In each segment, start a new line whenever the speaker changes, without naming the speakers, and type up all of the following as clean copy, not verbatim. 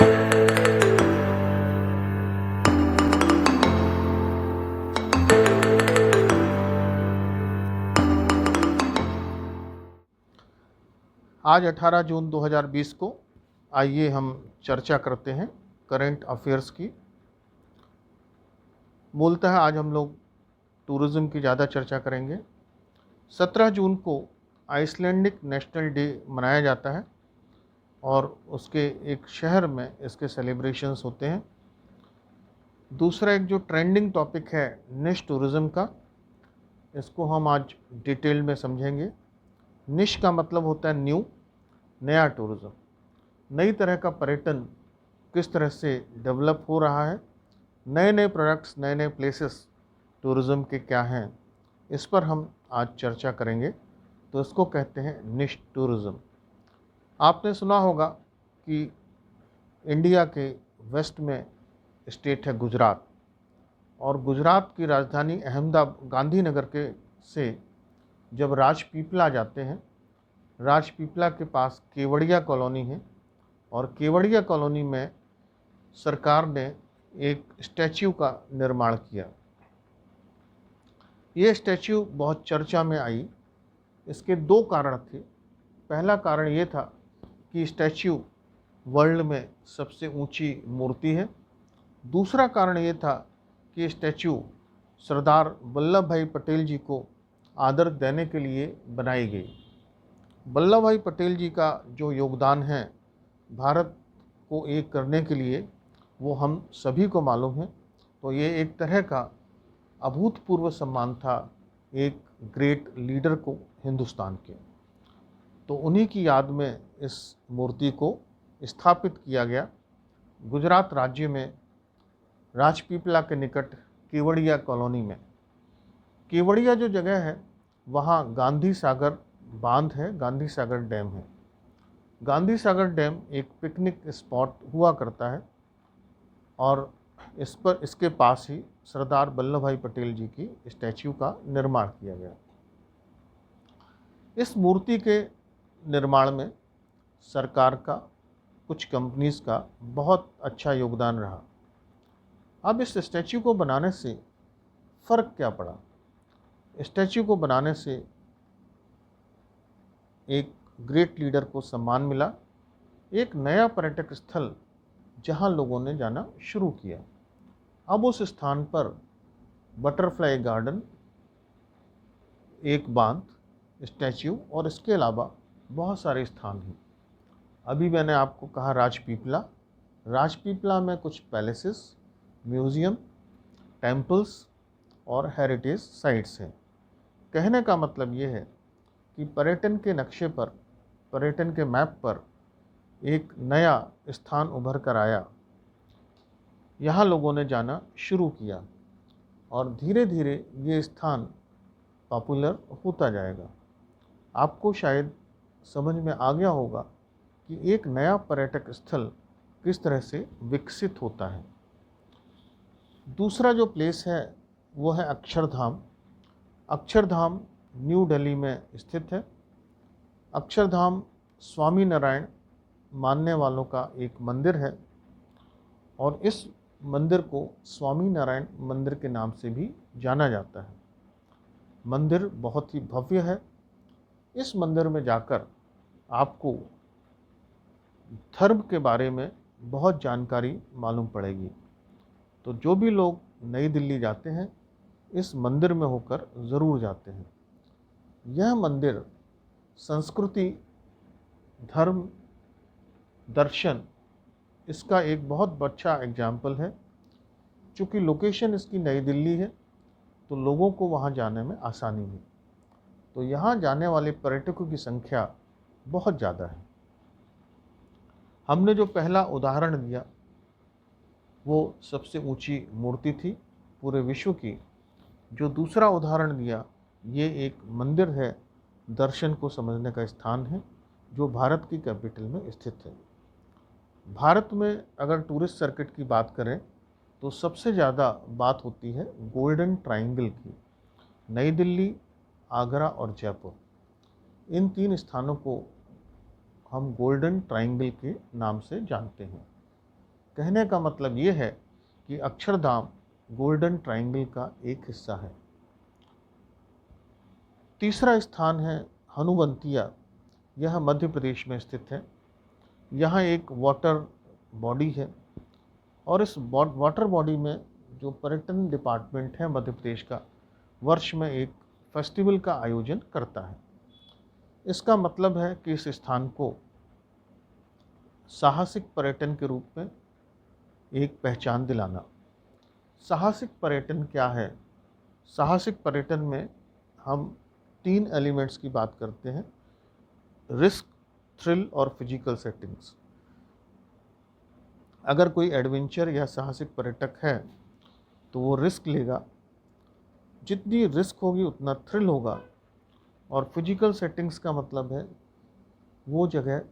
आज 18 जून 2020 को आइए हम चर्चा करते हैं करंट अफेयर्स की। मूलतः आज हम लोग टूरिज़्म की ज़्यादा चर्चा करेंगे। 17 जून को आइसलैंडिक नेशनल डे मनाया जाता है और उसके एक शहर में इसके सेलिब्रेशंस होते हैं। दूसरा एक जो ट्रेंडिंग टॉपिक है निश टूरिज़्म का, इसको हम आज डिटेल में समझेंगे। निश का मतलब होता है न्यू, नया टूरिज़्म, नई तरह का पर्यटन किस तरह से डेवलप हो रहा है, नए नए प्रोडक्ट्स, नए नए प्लेसेस टूरिज़्म के क्या हैं, इस पर हम आज चर्चा करेंगे। तो इसको कहते हैं निश टूरिज़्म। आपने सुना होगा कि इंडिया के वेस्ट में स्टेट है गुजरात, और गुजरात की राजधानी अहमदाबाद गांधीनगर के से जब राजपीपला जाते हैं, राजपीपला के पास केवड़िया कॉलोनी है, और केवड़िया कॉलोनी में सरकार ने एक स्टैच्यू का निर्माण किया। ये स्टैच्यू बहुत चर्चा में आई। इसके दो कारण थे। पहला कारण ये था कि स्टैच्यू वर्ल्ड में सबसे ऊंची मूर्ति है। दूसरा कारण ये था कि स्टैच्यू सरदार वल्लभ भाई पटेल जी को आदर देने के लिए बनाई गई। वल्लभ भाई पटेल जी का जो योगदान है भारत को एक करने के लिए, वो हम सभी को मालूम है। तो ये एक तरह का अभूतपूर्व सम्मान था एक ग्रेट लीडर को हिंदुस्तान के। तो उन्हीं की याद में इस मूर्ति को स्थापित किया गया गुजरात राज्य में राजपीपला के निकट केवड़िया कॉलोनी में। केवड़िया जो जगह है वहाँ गांधी सागर बांध है, गांधी सागर डैम है। गांधी सागर डैम एक पिकनिक स्पॉट हुआ करता है और इसके पास ही सरदार वल्लभ भाई पटेल जी की स्टैच्यू का निर्माण किया गया। इस मूर्ति के निर्माण में सरकार का, कुछ कंपनीज का बहुत अच्छा योगदान रहा। अब इस स्टैच्यू को बनाने से फ़र्क क्या पड़ा? स्टैच्यू को बनाने से एक ग्रेट लीडर को सम्मान मिला, एक नया पर्यटक स्थल जहां लोगों ने जाना शुरू किया। अब उस स्थान पर बटरफ्लाई गार्डन, एक बांध, स्टैच्यू और इसके अलावा बहुत सारे स्थान हैं। अभी मैंने आपको कहा राजपीपला। राजपीपला में कुछ पैलेसेस, म्यूज़ियम, टेम्पल्स और हेरिटेज साइट्स हैं। कहने का मतलब ये है कि पर्यटन के नक्शे पर, पर्यटन के मैप पर एक नया स्थान उभर कर आया। यहाँ लोगों ने जाना शुरू किया और धीरे धीरे ये स्थान पॉपुलर होता जाएगा। आपको शायद समझ में आ गया होगा कि एक नया पर्यटक स्थल किस तरह से विकसित होता है। दूसरा जो प्लेस है वो है अक्षरधाम। अक्षरधाम न्यू दिल्ली में स्थित है। अक्षरधाम स्वामी नारायण मानने वालों का एक मंदिर है और इस मंदिर को स्वामी नारायण मंदिर के नाम से भी जाना जाता है। मंदिर बहुत ही भव्य है। इस मंदिर में जाकर आपको धर्म के बारे में बहुत जानकारी मालूम पड़ेगी। तो जो भी लोग नई दिल्ली जाते हैं इस मंदिर में होकर ज़रूर जाते हैं। यह मंदिर संस्कृति, धर्म, दर्शन, इसका एक बहुत अच्छा एग्जाम्पल है। चूँकि लोकेशन इसकी नई दिल्ली है तो लोगों को वहाँ जाने में आसानी है। तो यहाँ जाने वाले पर्यटकों की संख्या बहुत ज़्यादा है। हमने जो पहला उदाहरण दिया वो सबसे ऊंची मूर्ति थी पूरे विश्व की। जो दूसरा उदाहरण दिया ये एक मंदिर है, दर्शन को समझने का स्थान है, जो भारत की कैपिटल में स्थित है। भारत में अगर टूरिस्ट सर्किट की बात करें तो सबसे ज़्यादा बात होती है गोल्डन ट्रायंगल की। नई दिल्ली, आगरा और जयपुर, इन तीन स्थानों को हम गोल्डन ट्रायंगल के नाम से जानते हैं। कहने का मतलब ये है कि अक्षरधाम गोल्डन ट्रायंगल का एक हिस्सा है। तीसरा स्थान है हनुवंतिया। यह मध्य प्रदेश में स्थित है। यहाँ एक वाटर बॉडी है और इस वाटर बॉडी में जो पर्यटन डिपार्टमेंट है मध्य प्रदेश का, वर्ष में एक फेस्टिवल का आयोजन करता है। इसका मतलब है कि इस स्थान को साहसिक पर्यटन के रूप में एक पहचान दिलाना। साहसिक पर्यटन क्या है? साहसिक पर्यटन में हम 3 एलिमेंट्स की बात करते हैं: रिस्क, थ्रिल और फिजिकल सेटिंग्स। अगर कोई एडवेंचर या साहसिक पर्यटक है तो वो रिस्क लेगा, जितनी रिस्क होगी उतना थ्रिल होगा। और फिजिकल सेटिंग्स का मतलब है वो जगह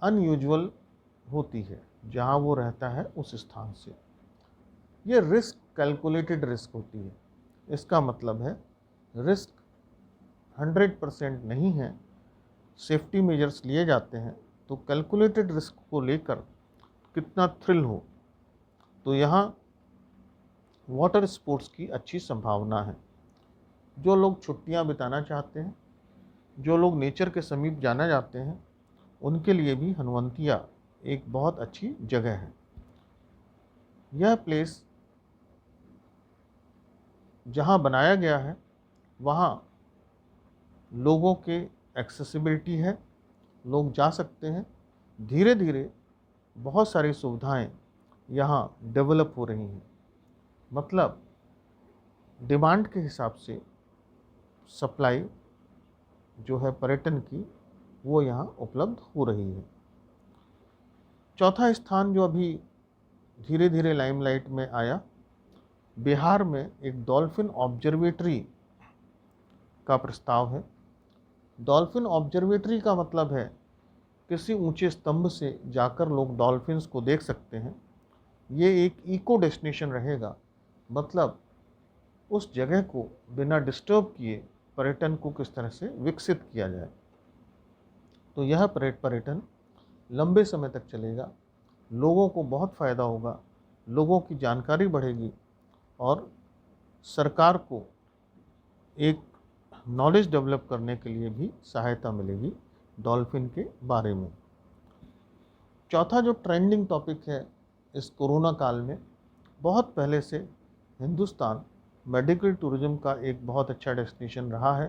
अनयूजुअल होती है जहाँ वो रहता है उस स्थान से। ये रिस्क कैलकुलेटेड रिस्क होती है। इसका मतलब है रिस्क 100% नहीं है, सेफ्टी मेजर्स लिए जाते हैं, तो कैलकुलेटेड रिस्क को लेकर कितना थ्रिल हो। तो यहाँ वाटर स्पोर्ट्स की अच्छी संभावना है। जो लोग छुट्टियाँ बिताना चाहते हैं, जो लोग नेचर के समीप जाना चाहते हैं, उनके लिए भी हनुवंतिया एक बहुत अच्छी जगह है। यह प्लेस जहाँ बनाया गया है वहाँ लोगों के एक्सेसिबिलिटी है, लोग जा सकते हैं। धीरे धीरे बहुत सारी सुविधाएं यहाँ डेवलप हो रही हैं। मतलब डिमांड के हिसाब से सप्लाई जो है पर्यटन की, वो यहाँ उपलब्ध हो रही है। चौथा स्थान जो अभी धीरे धीरे लाइमलाइट में आया, बिहार में एक डॉल्फिन ऑब्जर्वेटरी का प्रस्ताव है। डॉल्फिन ऑब्जर्वेटरी का मतलब है किसी ऊंचे स्तंभ से जाकर लोग डॉल्फिन्स को देख सकते हैं। ये एक इको डेस्टिनेशन रहेगा, मतलब उस जगह को बिना डिस्टर्ब किए पर्यटन को किस तरह से विकसित किया जाए। तो यह पर्यटन लंबे समय तक चलेगा, लोगों को बहुत फ़ायदा होगा, लोगों की जानकारी बढ़ेगी और सरकार को एक नॉलेज डेवलप करने के लिए भी सहायता मिलेगी डॉल्फिन के बारे में। चौथा जो ट्रेंडिंग टॉपिक है इस कोरोना काल में, बहुत पहले से हिंदुस्तान मेडिकल टूरिज्म का एक बहुत अच्छा डेस्टिनेशन रहा है।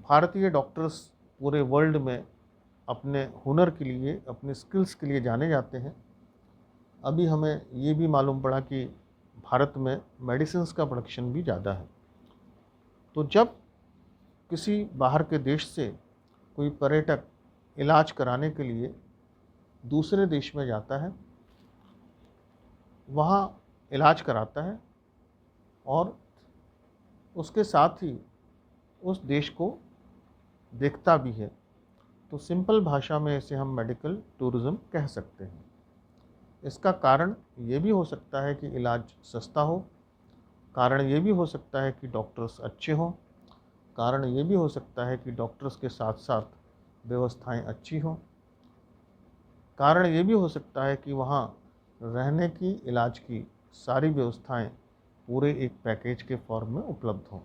भारतीय डॉक्टर्स पूरे वर्ल्ड में अपने हुनर के लिए, अपने स्किल्स के लिए जाने जाते हैं। अभी हमें ये भी मालूम पड़ा कि भारत में मेडिसिन्स का प्रोडक्शन भी ज़्यादा है। तो जब किसी बाहर के देश से कोई पर्यटक इलाज कराने के लिए दूसरे देश में जाता है, वहाँ इलाज कराता है और उसके साथ ही उस देश को देखता भी है, तो सिंपल भाषा में इसे हम मेडिकल टूरिज़्म कह सकते हैं। इसका कारण ये भी हो सकता है कि इलाज सस्ता हो, कारण ये भी हो सकता है कि डॉक्टर्स अच्छे हों, कारण ये भी हो सकता है कि डॉक्टर्स के साथ साथ व्यवस्थाएं अच्छी हों, कारण ये भी हो सकता है कि वहाँ रहने की, इलाज की सारी व्यवस्थाएं पूरे एक पैकेज के फॉर्म में उपलब्ध हों।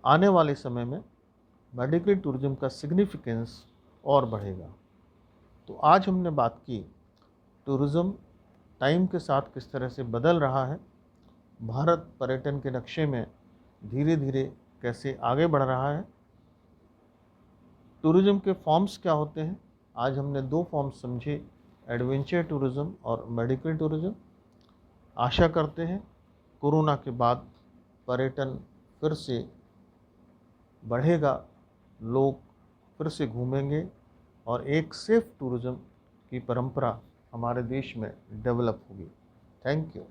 आने वाले समय में मेडिकल टूरिज्म का सिग्निफिकेंस और बढ़ेगा। तो आज हमने बात की टूरिज़्म टाइम के साथ किस तरह से बदल रहा है, भारत पर्यटन के नक्शे में धीरे धीरे कैसे आगे बढ़ रहा है, टूरिज़्म के फॉर्म्स क्या होते हैं। आज हमने 2 फॉर्म्स समझे, एडवेंचर टूरिज़्म और मेडिकल टूरिज़्म। आशा करते हैं कोरोना के बाद पर्यटन फिर से बढ़ेगा, लोग फिर से घूमेंगे और एक सेफ टूरिज़्म की परंपरा हमारे देश में डेवलप होगी। Thank you.